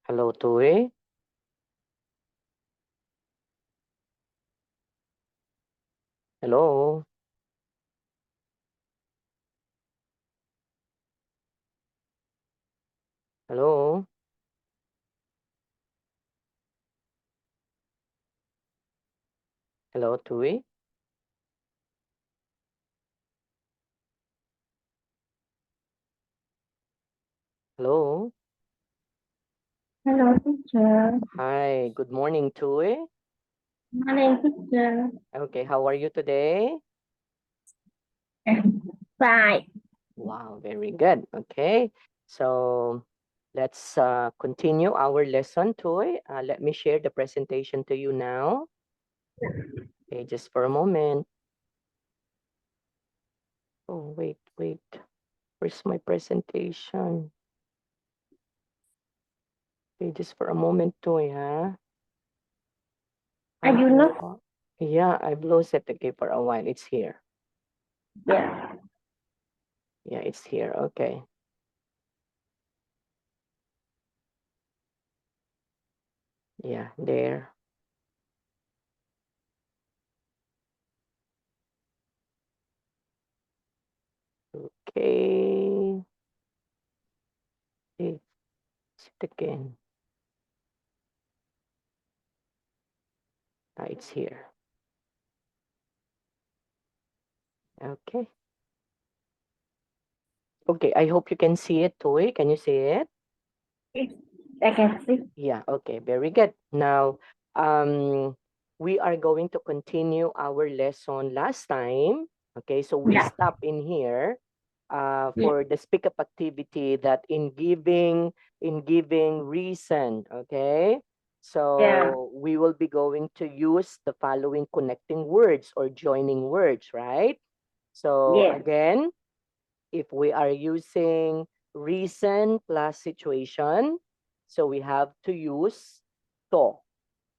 Hello, Tui. Hello. Hello. Hello, Tui. Hello. Hello, teacher. Hi. Good morning, Tui. Morning, teacher. Okay, how are you today? Fine. Wow, very good. Okay. So let's continue our lesson, Tui. Let me share the presentation to you now. Okay, just for a moment. Oh, wait, wait. Where's my presentation? Okay, just for a moment, Tui, huh? Are you not? Yeah, I've lost it. Okay, for a while. It's here. Yeah. Yeah, it's here. Okay. Yeah, there. Okay. It's it again. It's here. Okay. Okay, I hope you can see it, Toy. Can you see it? I can see. Yeah, okay, very good. Now, um, we are going to continue our lesson last time. Okay, so we Yeah. stop in here Yeah. for the speak up activity that in giving reason. Okay, Yeah. so we will be going to use the following connecting words or joining words, right? So Yes. again, if we are using reason plus situation, so we have to use to.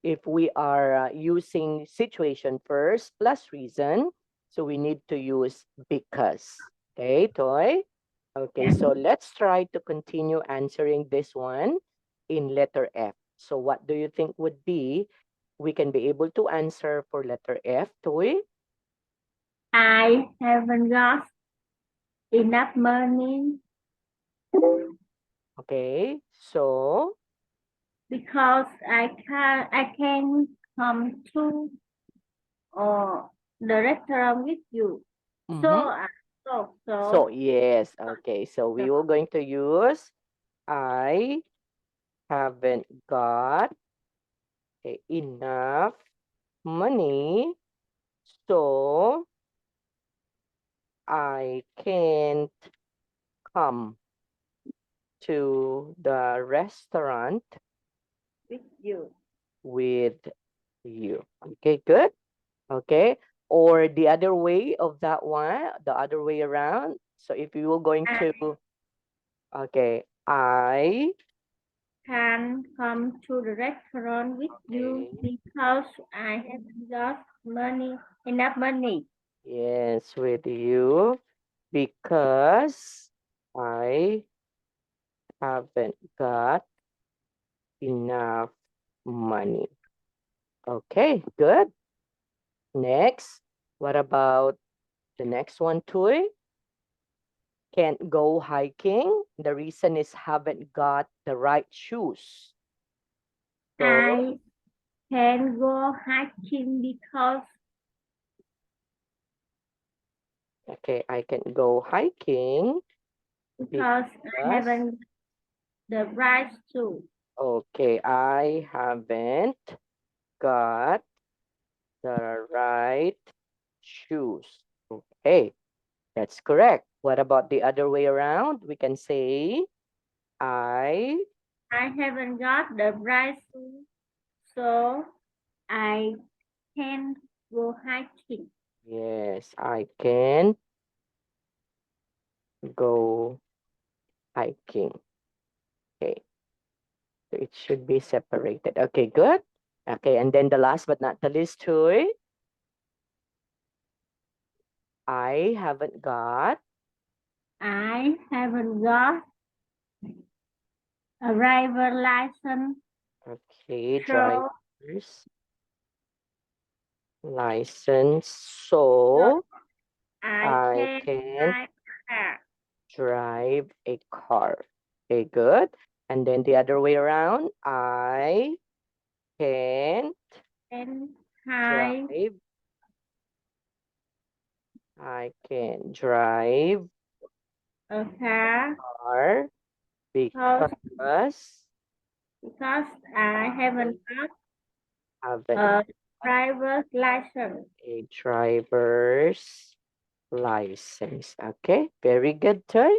If we are using situation first plus reason, so we need to use because. Okay, Toy? Okay, Yeah. so let's try to continue answering this one in letter F. So what do you think would be, we can be able to answer for letter F, Toy? I haven't got enough money Okay, so because I can come to the restaurant with you. So mhm. so So so yes, okay. So so we will going to use I haven't got enough money, so I can't come to the restaurant with you. with you. Okay, good. Okay. Or the other way of that one, the other way around. So if you were going I to, okay, I, can come to the restaurant with you okay, because I haven't got enough money. yes, with you because I haven't got enough money. Okay, good. Next, what about the next one, Tui? Can't go hiking. The reason is haven't got the right shoes. So, I can go hiking okay, I can go hiking because I because, haven't the right shoes. okay, I haven't got the right shoes. Okay, that's correct. What about the other way around? We can say, I, I haven't got the right shoes, so I can go hiking. yes, I can go hiking. Okay, so it should be separated. Okay, good. Okay, and then the last but not the least, Tui, I haven't got I haven't got A driver license. Okay, So driver's license. So I I can can drive car. drive a car. Okay, good. And then the other way around, I can And drive. drive I can drive a car car because because I haven't got haven't a driver's license. a driver's license. Okay, very good, Toy.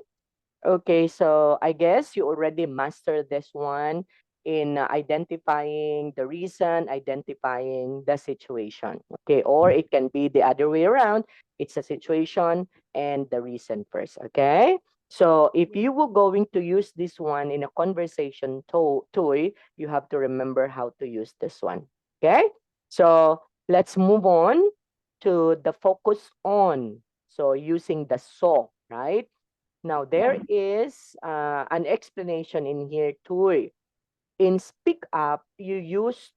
Okay, so I guess you already mastered this one in identifying the reason, identifying the situation. Okay, or it can be the other way around. It's a situation and the reason first. Okay, so if you were going to use this one in a conversation toy, you have to remember how to use this one. Okay, so let's move on to the focus on. So using the so, right? Now, there is an explanation in here too. In Speak Up, you use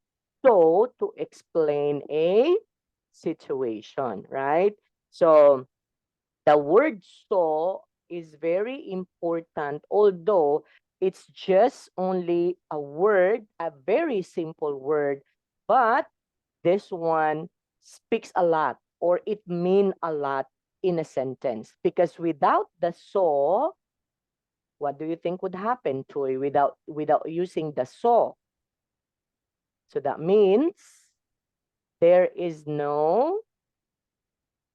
so to explain a situation, right? So, the word so is very important, although it's just only a word, a very simple word, but this one speaks a lot or it means a lot in a sentence because without the so, what do you think would happen to it without using the so? So that means there is no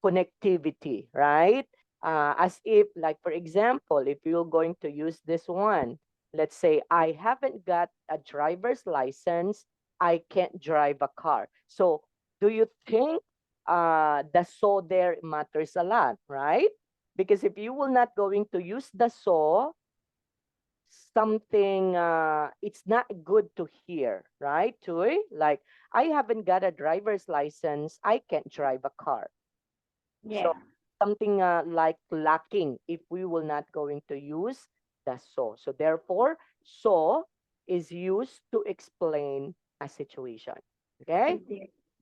connectivity, right? As if, like, for example, if you're going to use this one, let's say, I haven't got a driver's license, I can't drive a car. So do you think the so there matters a lot, right? Because if you will not going to use the so, something it's not good to hear, right, Tui? Like, I haven't got a driver's license, I can't drive a car. Yeah. So something like lacking if we will not going to use the so. So therefore, so is used to explain a situation. Okay?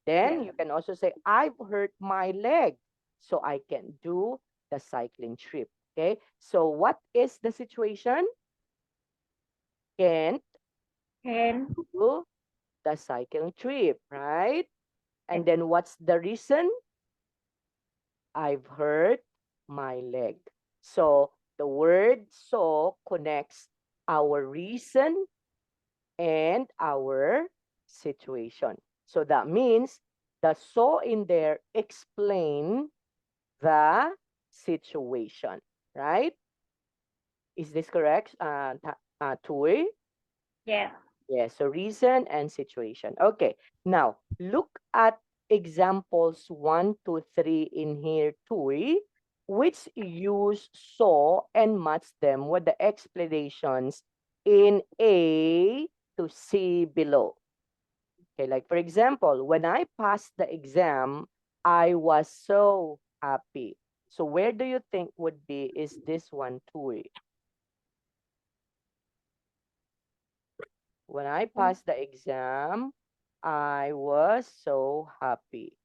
Then Yeah. you can also say, I've hurt my leg, so I can do the cycling trip. Okay? So what is the situation? Can't And do the cycling trip, right? And then what's the reason? I've hurt my leg. So the word so connects our reason and our situation. So that means the so in there explain the situation, right? Is this correct, Tui? yeah. Yes, so reason and situation. Okay, now look at examples 1 to 3 in here too, which use so and match them with the explanations in A to C below. Okay, like for example, when I passed the exam, I was so happy. So where do you think would be is this one too? When I passed the exam, I was so happy.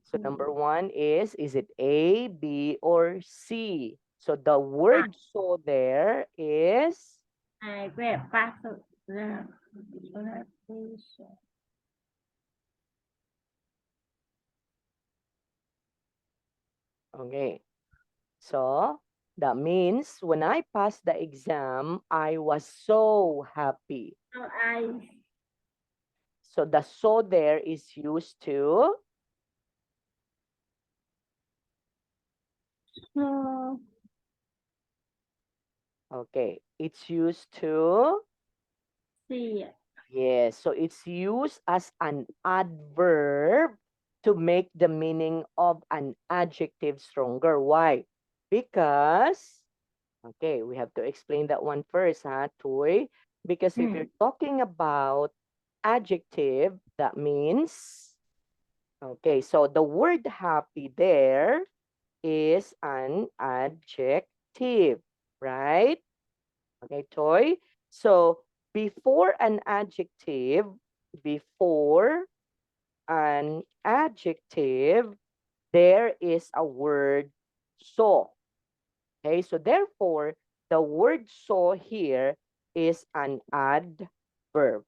So number one is it A, B, or C? So the word so there is, I will pass the okay. So that means when I passed the exam, I was so happy. So I So the so there is used to, so okay, it's used to, see yes, so it's used as an adverb to make the meaning of an adjective stronger. Why? Because, okay, we have to explain that one first, huh, Toy? Because if you're talking about adjective, that means, okay, so the word happy there is an adjective, right? Okay, Toy. So before an adjective, there is a word so. Okay, so therefore, the word so here is an adverb.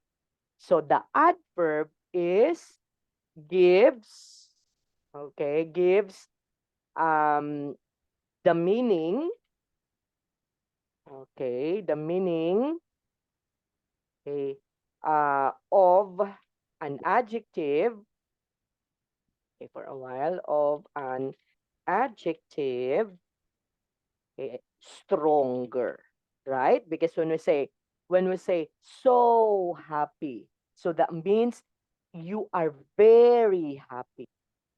So the adverb is gives, okay, gives um the meaning, okay, the meaning, okay, of an adjective, okay, for a while, of an adjective, okay, stronger, right? Because when we say so happy, so that means you are very happy,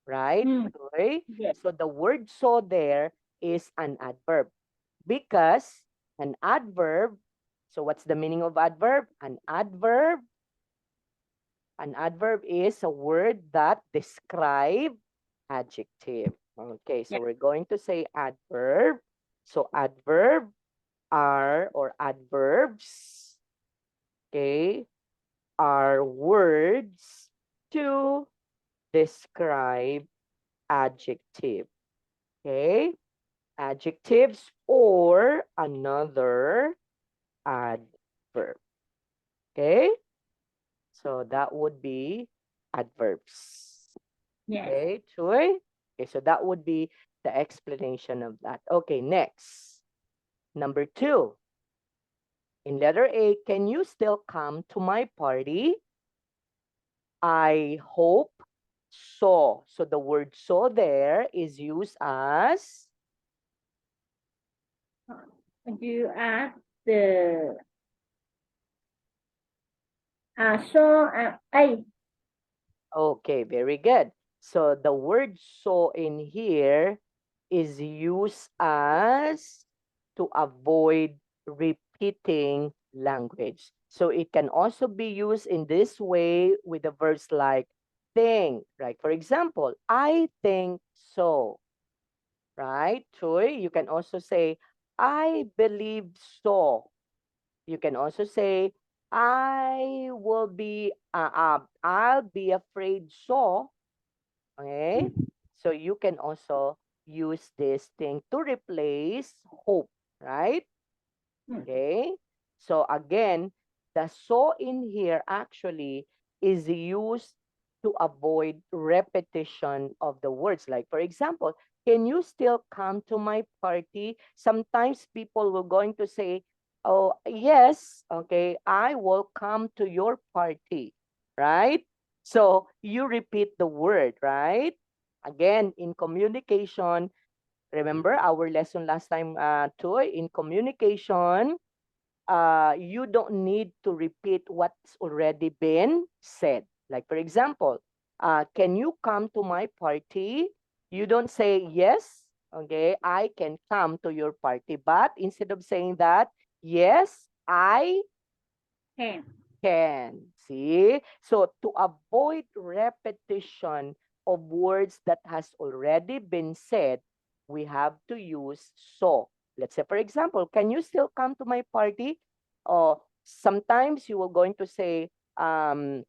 right? Mm. Okay? Yes. So the word so there is an adverb because an adverb, so what's the meaning of adverb? An adverb is a word that describe adjective. Okay, Yeah. so we're going to say adverb. So adverb are, or adverbs, okay, are words to describe adjective. Okay, adjectives or another adverb. Okay, so that would be adverbs. Yes. Okay, Troy. Okay, so that would be the explanation of that. Okay, next. Number 2. In letter A, can you still come to my party? I hope so. So the word so there is used as, You ask the so A. okay, very good. So the word so in here is used as to avoid repeating language. So it can also be used in this way with the verbs like think, right? For example, I think so, right? Troy, you can also say, I believe so. You can also say, I'll be afraid so. Okay? So you can also use this thing to replace hope, right? Mm. Okay? So again, the so in here actually is used to avoid repetition of the words. Like, for example, can you still come to my party? Sometimes people will going to say, oh, yes, okay, I will come to your party, right? So you repeat the word, right? Again, in communication, remember our lesson last time, Toy, in communication, you don't need to repeat what's already been said. Like, for example, can you come to my party? You don't say, yes, okay, I can come to your party. But instead of saying that, yes, I Can. can. See? So to avoid repetition of words that has already been said, we have to use so. Let's say, for example, can you still come to my party? Or sometimes you are going to say, in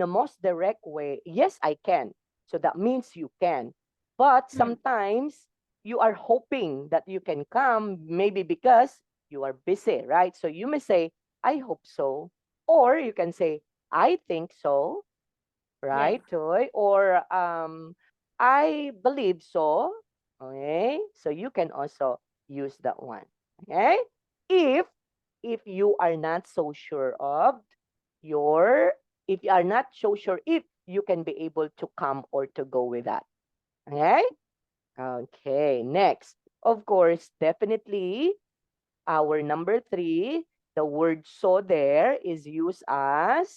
a most direct way, yes, I can. So that means you can. But Mm. sometimes you are hoping that you can come, maybe because you are busy, right? So you may say, I hope so. Or you can say, I think so, Yes. right, Joy? Or I believe so. Okay, so you can also use that one. Okay, if if you are not so sure of your, if you are not so sure if you can be able to come or to go with that. Okay. Okay. Next, of course, definitely our number 3. The word so there is used as,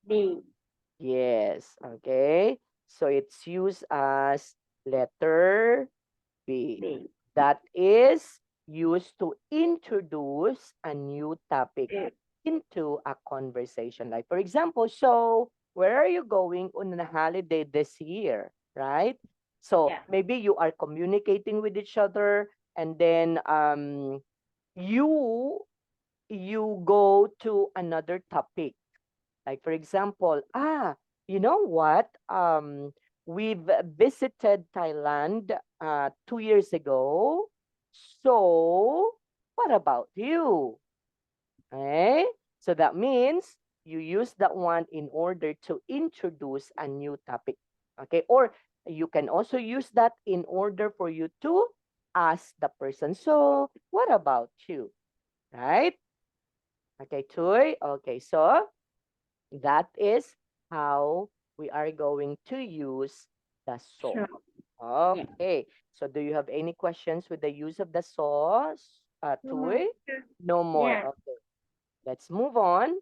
B. yes, okay. So it's used as letter B. B. That is used to introduce a new topic B. into a conversation. Like, for example, so where are you going on a holiday this year? Right? So Yeah. maybe you are communicating with each other and then you go to another topic. Like for example, you know what? We've visited Thailand 2 years ago. So what about you? Okay? So that means you use that one in order to introduce a new topic. Okay? Or you can also use that in order for you to ask the person, so what about you? Right? Okay, Tuy. Okay, so that is how we are going to use the saw. So, yeah. Okay. So do you have any questions with the use of the saws, No more. Tuy? No more. Yeah. Okay. Let's move on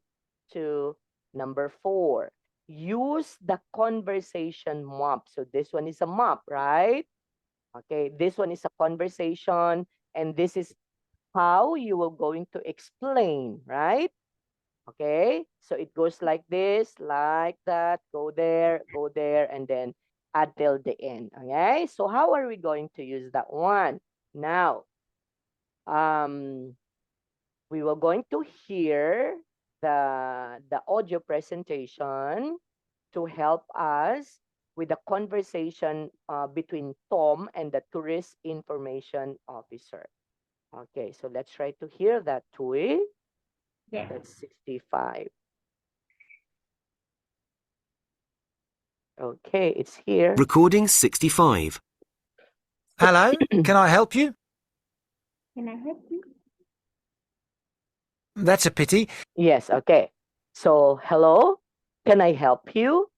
to number 4. Use the conversation map. So this one is a map, right? Okay. This one is a conversation, and this is how you are going to explain, right? Okay, so it goes like this, like that, go there, and then until the end. Okay, so how are we going to use that one? Now, we were going to hear the audio presentation to help us with the conversation between Tom and the tourist information officer. Okay, so let's try to hear that, Tui. Yeah. That's 65. Okay, it's here. Recording 65. Hello, can I help you? Can I help you? That's a pity. Yes, okay. So, hello, can I help you?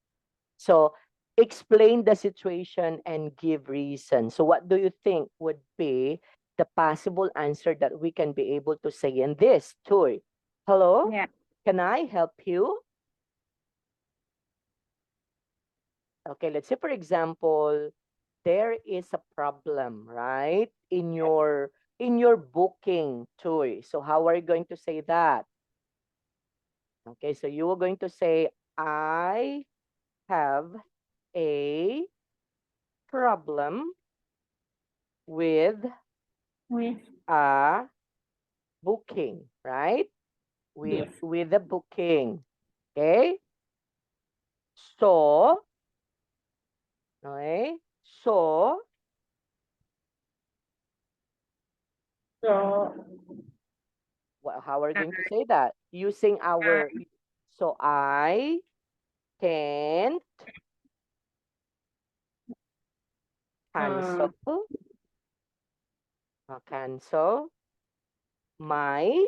So, explain the situation and give reason. So, what do you think would be the possible answer that we can be able to say in this, Tuy? Hello, Yeah. can I help you? Okay, let's say, for example, there is a problem, right? In your booking, Tuy. So, how are you going to say that? Okay, so you are going to say, I have a problem with With a booking, right? yes. With the booking. Okay? So, okay? So, So how are you going to say that? Using our, so I can't cancel, cancel my,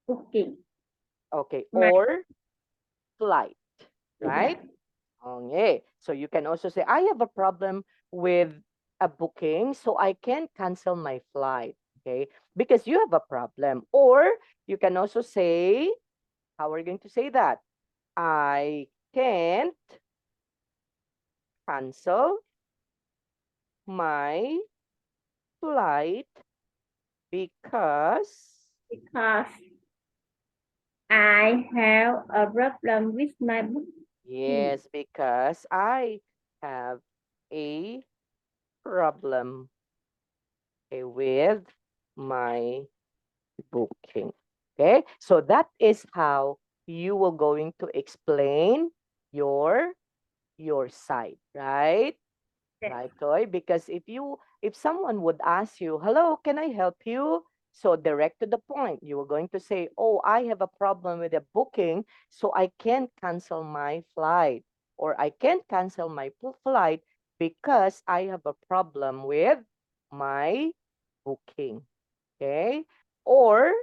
cooking. okay, My or flight, right? yeah. Okay. So you can also say, I have a problem with a booking, so I can't cancel my flight. Okay. Because you have a problem. Or you can also say, how are you going to say that? I can't cancel my flight because, Because I have a problem with my booking. yes, because I have a problem, okay, with my booking. Okay, so that is how you were going to explain your side, right? Yes. Right, Toy? Because if someone would ask you, hello, can I help you? So direct to the point, you were going to say, oh, I have a problem with the booking, so I can't cancel my flight, or I can't cancel my flight because I have a problem with my booking. Okay, or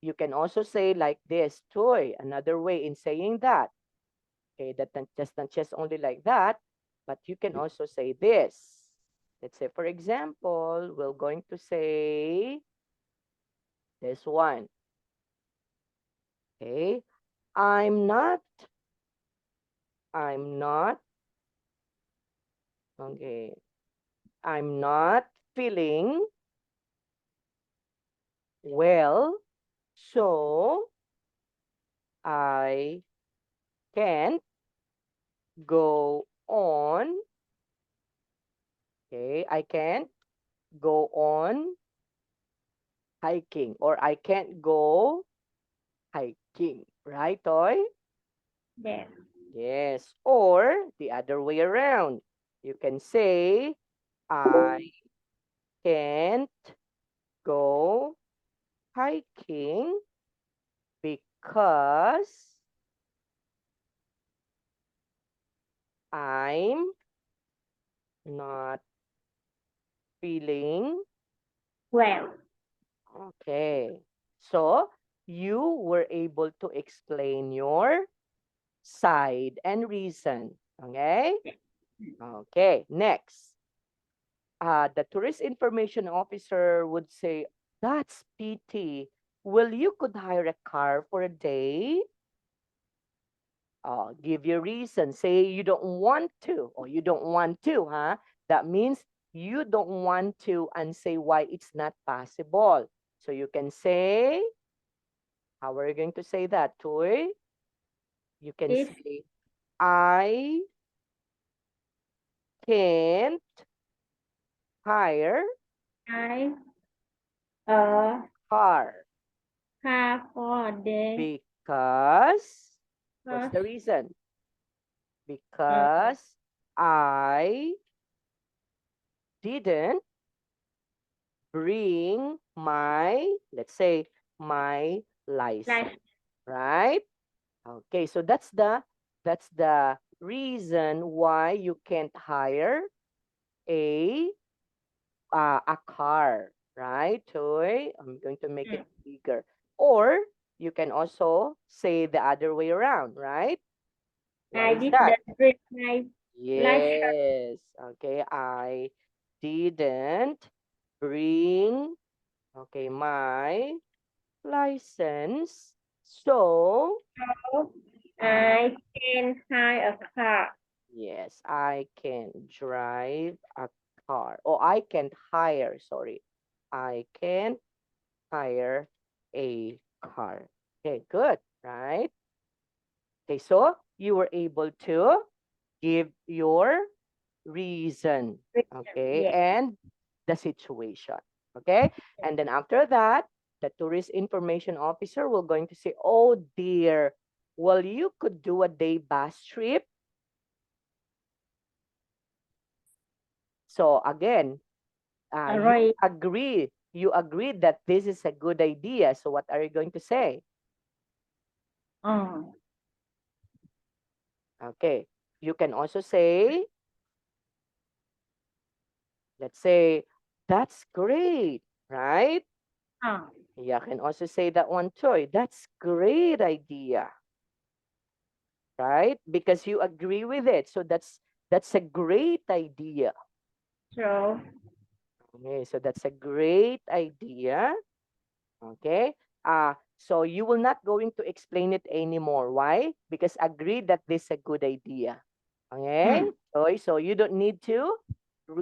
you can also say like this, Toy, another way in saying that. Okay, that not just only like that, but you can also say this. Let's say, for example, we're going to say this one. Okay, I'm not, I'm not, okay, I'm not feeling well, so I can't go on. Okay, I can't go on hiking, or I can't go hiking, right, Toy? Yes. Yes. Or the other way around. You can say, I can't go hiking because I'm not feeling Well. okay. So you were able to explain your side and reason. Okay? Okay, next. The tourist information officer would say, that's pity. Will you could hire a car for a day? Give your reason. Say you don't want to, or you don't want to, huh? That means you don't want to, and say why it's not possible. So you can say, how are you going to say that, Toy? You can If say, I can't hire I car car for a day because, what's because the reason? Because I didn't bring my, let's say, my license, like right? Okay, so that's the reason why you can't hire a a car, right? Toy, I'm going to make it bigger. Or you can also say the other way around, right? What I is did that? the bring my license. Yes. Okay, I didn't bring, okay, my license. So, I can hire a car. yes, I can drive a car. Oh, I can hire, sorry. I can hire a car. Okay, good, right? Okay, so you were able to give your reason, okay, Yes. and the situation, okay? And then after that, the tourist information officer will going to say, oh dear, well, you could do a day bus trip. So again, Alright. you agree that this is a good idea. So what are you going to say? Oh, Okay, you can also say, let's say, that's great, right? oh, You can also say that one too. That's great idea, right? Because you agree with it. So that's a great idea. so Okay, so that's a great idea. Okay. So you will not going to explain it anymore. Why? Because agree that this is a good idea. Okay. So you don't need to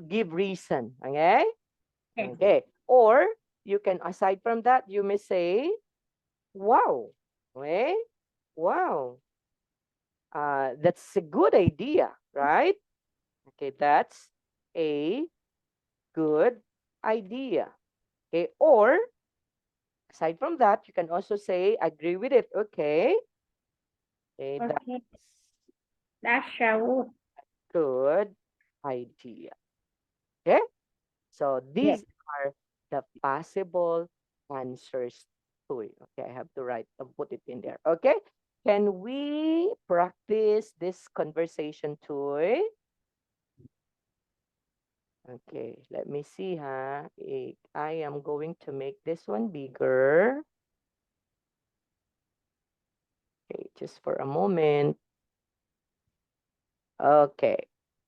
give reason. Okay. yes. Okay. Or you can, aside from that, you may say, wow. Okay. Wow. That's a good idea, right? Okay, that's a good idea. Okay, or aside from that, you can also say, agree with it. Okay, okay, Okay, that's that's a good idea. Okay, so yes. these are the possible answers to it. Okay, I have to write, put it in there. Okay, can we practice this conversation toy? Okay, let me see, huh? I am going to make this one bigger. Okay, just for a moment. Okay,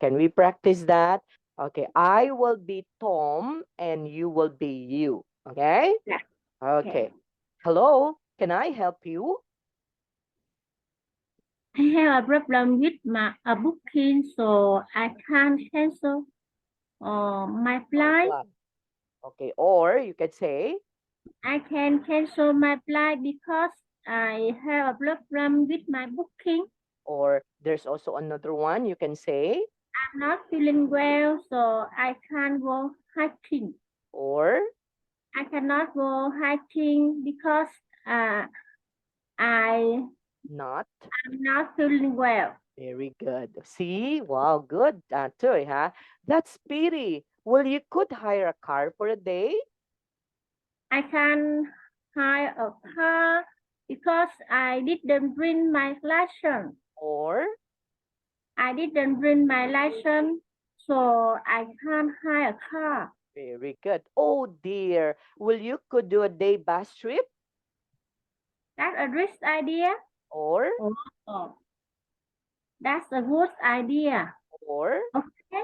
can we practice that? Okay, I will be Tom and you will be you. Okay? Yeah. Okay. Hello, can I help you? I have a problem with my booking, so I can't cancel my My flight. flight. Okay, or you can say, I can cancel my flight because I have a problem with my booking. or there's also another one, you can say, I'm not feeling well, so I can't go hiking. or I cannot go hiking because uh, I not. am not feeling well. Very good. See, wow, good, Tuy, huh? That's pity. Well, you could hire a car for a day, I can hire a car because I didn't bring my license. or I didn't bring my license, so I can't hire a car. very good. Oh dear. Well, you could do a day bus trip, That's a rich idea. or Oh, that's a good idea. or Okay,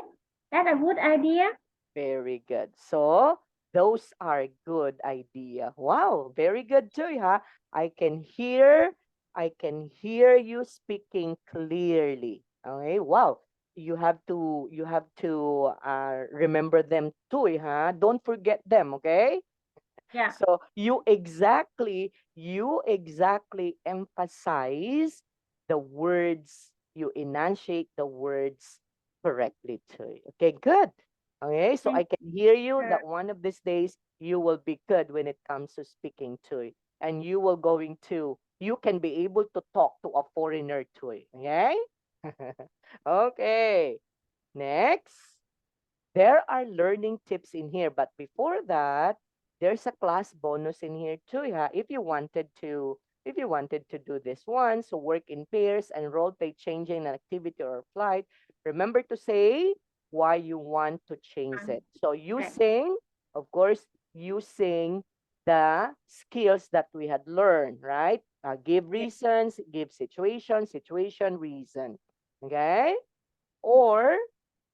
that's a good idea. very good. So those are good idea. Wow, very good too, huh? I can hear you speaking clearly. Okay, wow. You have to remember them too, huh? Don't forget them, okay? Yeah. So you exactly emphasize the words, you enunciate the words correctly too. Okay, good. Okay, so I Thank can hear you you. that one of these days you will be good when it comes to speaking to, and you can be able to talk to a foreigner too. Okay? Okay. Next. There are learning tips in here, but before that, there's a class bonus in here too. Yeah, if you wanted to do this one, so work in pairs and role play changing an activity or flight, remember to say why you want to change it. So Okay. of course, using the skills that we had learned, right? Give reasons, give situation, reason. Okay? Or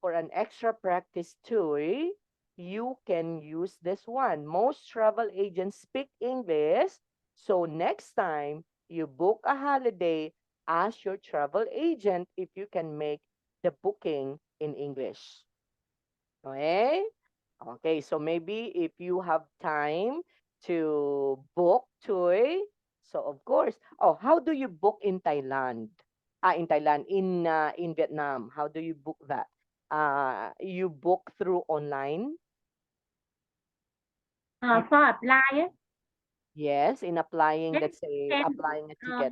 for an extra practice toy, you can use this one. Most travel agents speak English. So next time you book a holiday, ask your travel agent if you can make the booking in English. Okay? Okay, so maybe if you have time to book toy, so of course, oh, how do you book in Thailand? In Vietnam, how do you book that? You book through online? You, For apply, á, yes, in applying, then let's say, can applying a ticket.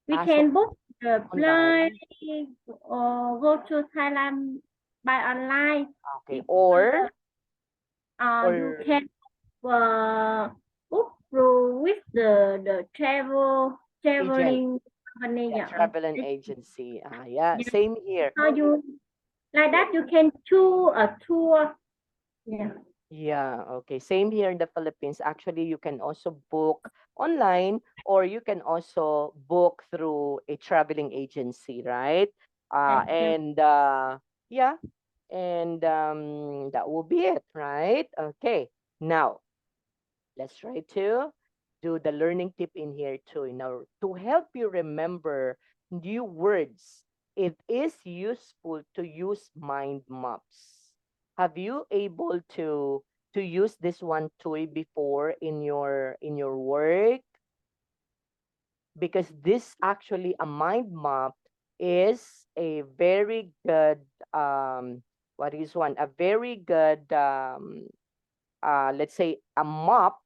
we So can book the flight online. or go to Thailand by online. Okay, If you or can book through with the agent, traveling company. yeah, Yeah. travel and agency. Yeah, Yeah. same here. So you like that you can choose a tour. Yeah. Yeah, okay. Same here in the Philippines. Actually, you can also book online or you can also book through a traveling agency, right? Yeah. Yeah. And yeah, and that will be it, right? Okay. Now, let's try to do the learning tip in here too. Now, to help you remember new words, it is useful to use mind maps. Have you able to use this one toy before in your work? Because this actually a mind map is a very good what is one a very good let's say a map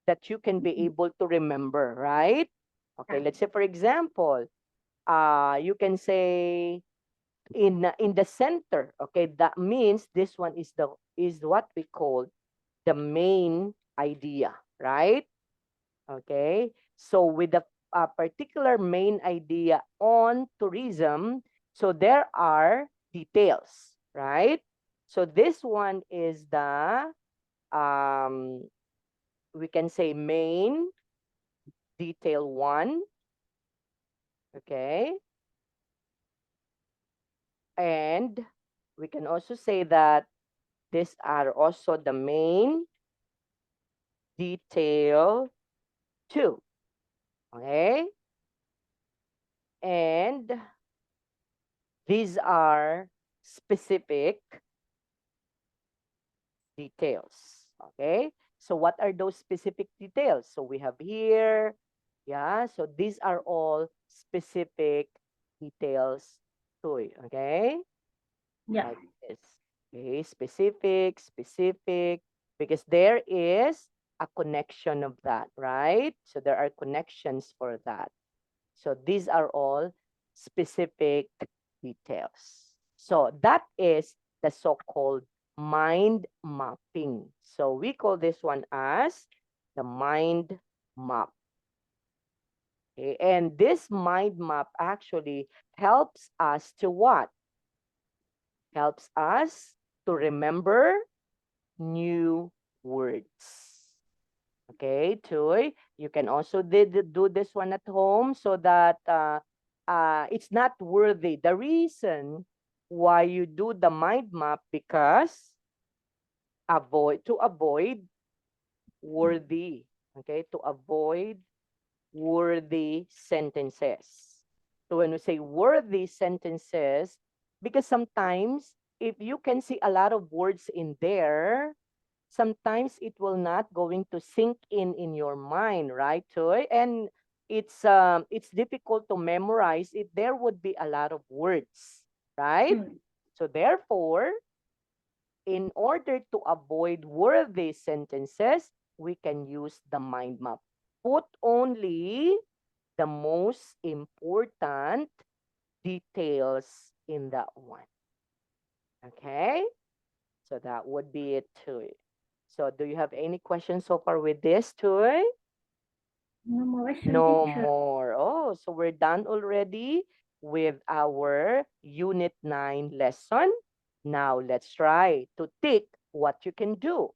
that you can be able to remember, right? Okay, let's say for example, you can say in the center. Okay, that means this one is what we call the main idea, right? Okay, so with the particular main idea on tourism, so there are details, right? So this one is the um, we can say main detail one, okay? And we can also say that these are also the main detail two, okay? And these are specific details, okay? So what are those specific details? So we have here, yeah, so these are all specific details to it, okay? Yeah. Like this. Okay, specific, specific. because there is a connection of that, right? So there are connections for that. So these are all specific details. So that is the so-called mind mapping. So we call this one as the mind map. Okay, and this mind map actually helps us to what? Helps us to remember new words. Okay, Toy, you can also do this one at home so that it's not worthy. The reason why you do the mind map because to avoid worthy. Okay, to avoid worthy sentences. So when we say worthy sentences, because sometimes if you can see a lot of words in there, sometimes it will not going to sink in your mind, right, Toy? And it's difficult to memorize if there would be a lot of words, right? So therefore, in order to avoid worthy sentences, we can use the mind map. Put only the most important details in that one. Okay? So that would be it, Toy. So do you have any questions so far with this, Toy? No more question, No teacher. more. Oh, so we're done already with our Unit 9 lesson. Now let's try to tick what you can do.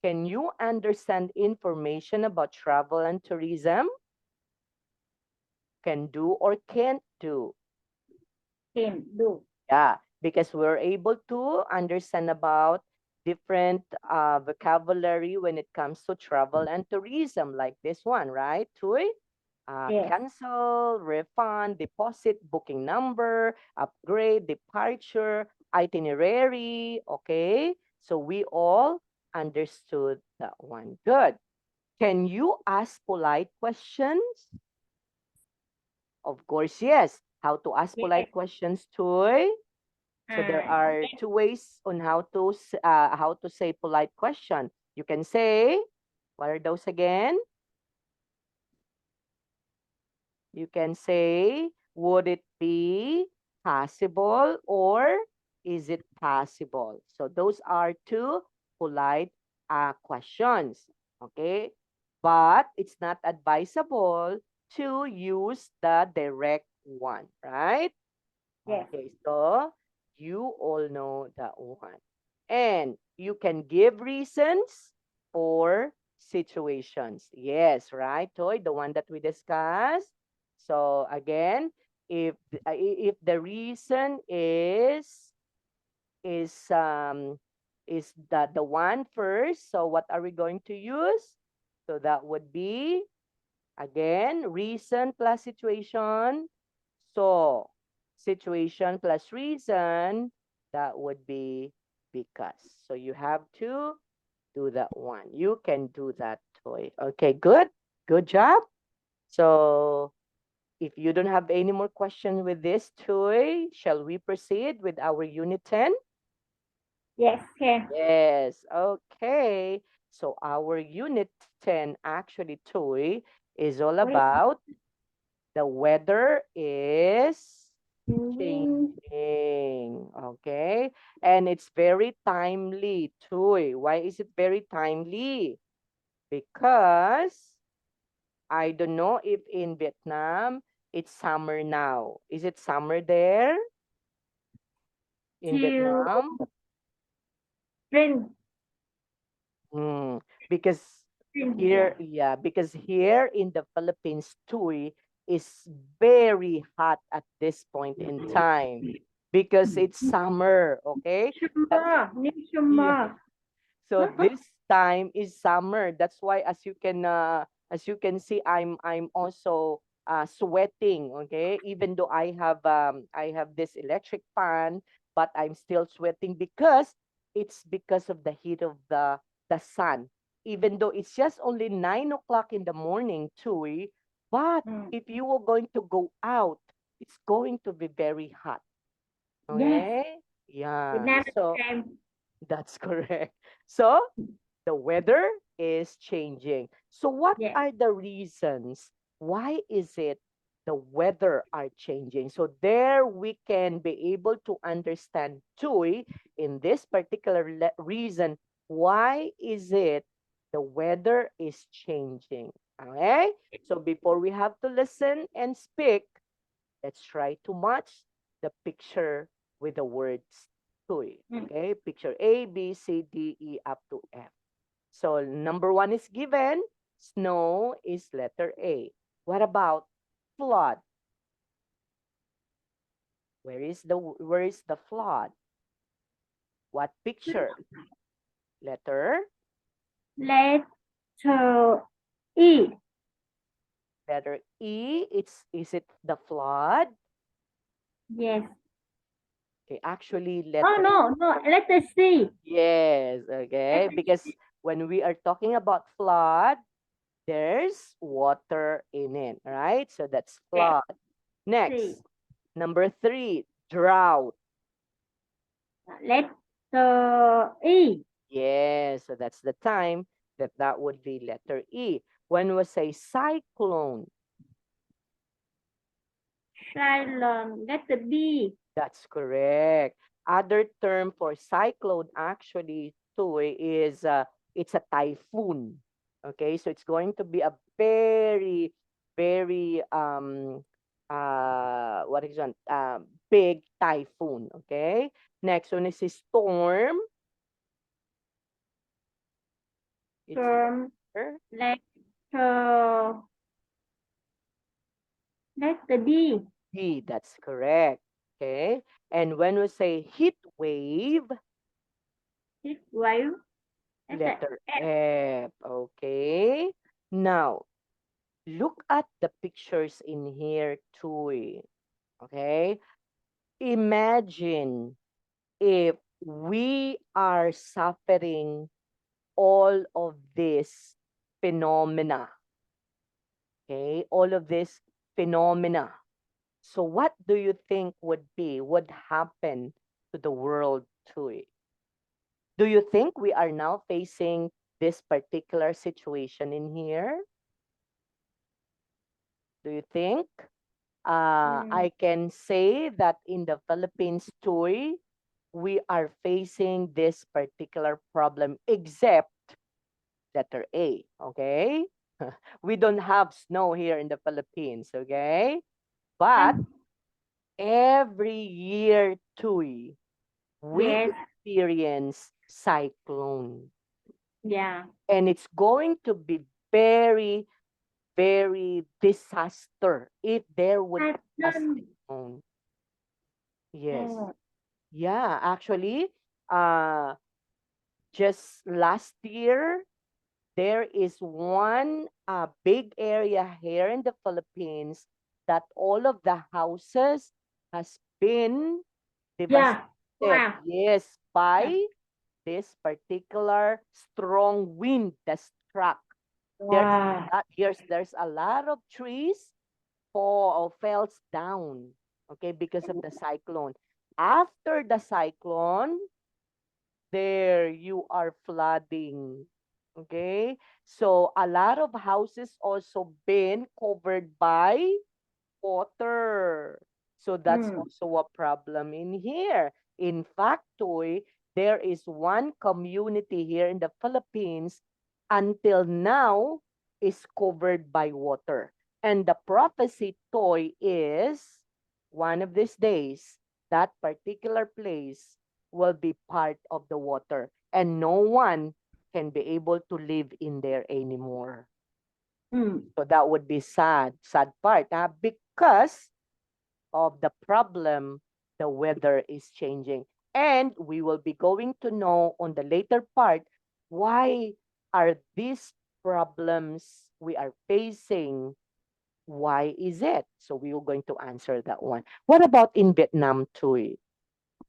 Can you understand information about travel and tourism? Can do or can't do? Can do. Yeah, because we're able to understand about different vocabulary when it comes to travel and tourism, like this one, right, Tuy? Yes. Cancel, refund, deposit, booking number, upgrade, departure, itinerary, okay? So we all understood that one. Good. Can you ask polite questions? Of course, yes. How to ask polite Yes. questions, Tuy? So there are Yes. two ways on how to say polite question. You can say, what are those again? You can say, would it be possible or is it possible? So those are two polite questions. Okay, but it's not advisable to use the direct one, right? Yes. Okay, so you all know that one. And you can give reasons for situations. Yes, right, Toy? The one that we discussed. So again, if the reason is um is the one first, so what are we going to use? So that would be again reason plus situation. So, situation plus reason, that would be because. So you have to do that one. You can do that, Toy. Okay, good. Good job. So if you don't have any more questions with this, Toy, shall we proceed with our Unit 10? Yes. Can. Yes, okay. So our Unit 10 actually, Toy, is all Wait. about the weather is Doing. changing. Okay. And it's very timely too. Why is it very timely? Because I don't know if in Vietnam it's summer now. Is it summer there in To Vietnam? spring. Hmm. Because Spring. here, Yeah. yeah, because here in the Philippines, too, is very hot at this point in time because it's summer, okay? That's Summer. New yeah. summer. So this time is summer. That's why as you can see, I'm also sweating, okay? Even though I have this electric fan, but I'm still sweating because it's because of the heat of the sun. Even though it's just only 9 o'clock in the morning, Chewy, but Mm. if you were going to go out, it's going to be very hot. Yes. Okay? Yeah. Vietnam is the So same. that's correct. So the weather is changing. So what Yes. are the reasons? Why is it the weather are changing? So there we can be able to understand Tui in this particular reason. Why is it the weather is changing? Okay. So before we have to listen and speak, let's try to match the picture with the words Tui. Okay. Picture A, B, C, D, E up to F. So number one is given. Snow is letter A. What about flood? Where is the flood? What picture? Letter Letter E. letter E. Is it the flood? Yes. Okay, actually Oh, letter no. Letter C. yes, okay. Letter Because C. when we are talking about flood, there's water in it, right? So that's flood. Next, number 3, drought. Letter E. Yes, so that's the time that would be letter E. When we say cyclone, Cyclone. Letter B. that's correct. Other term for cyclone actually too is it's a typhoon. Okay, so it's going to be a very, very what is it? Big typhoon. Okay. Next one is a storm. It's Storm. letter Letter D. D. That's correct. Okay. And when we say heat wave, Heat wave. letter F. Okay. Now, look at the pictures in here too. Okay. Imagine if we are suffering all of this phenomena. Okay. All of this phenomena. So what do you think would happen to the world too? Do you think we are now facing this particular situation in here? Do you think? I can say that in the Philippines too, we are facing this particular problem, except letter A, okay? We don't have snow here in the Philippines, okay? But every year too, we Yes. experience cyclone. Yeah. And it's going to be very, very disaster if there would be a cyclone. Yes. Oh. Yeah, actually, just last year, there is one big area here in the Philippines that all of the houses has been devastated. Yeah. Wow. Yes, by this particular strong wind that struck. Wow. There's a lot of trees fall or fell down, okay, because of the cyclone. After the cyclone, there you are flooding, okay? So a lot of houses also been covered by water. So that's also a problem in here. In fact, Toy, there is one community here in the Philippines until now is covered by water. And the prophecy, Toy, is one of these days, that particular place will be part of the water and no one can be able to live in there anymore. So that would be sad part, because of the problem, the weather is changing. And we will be going to know on the later part, why are these problems we are facing? Why is it? So we are going to answer that one. What about in Vietnam too?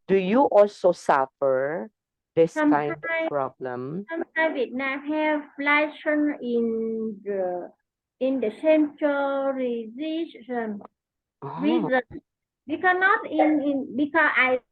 Do you also suffer this kind of problem? Sometimes Vietnam have license in the central region. Oh, Because not because I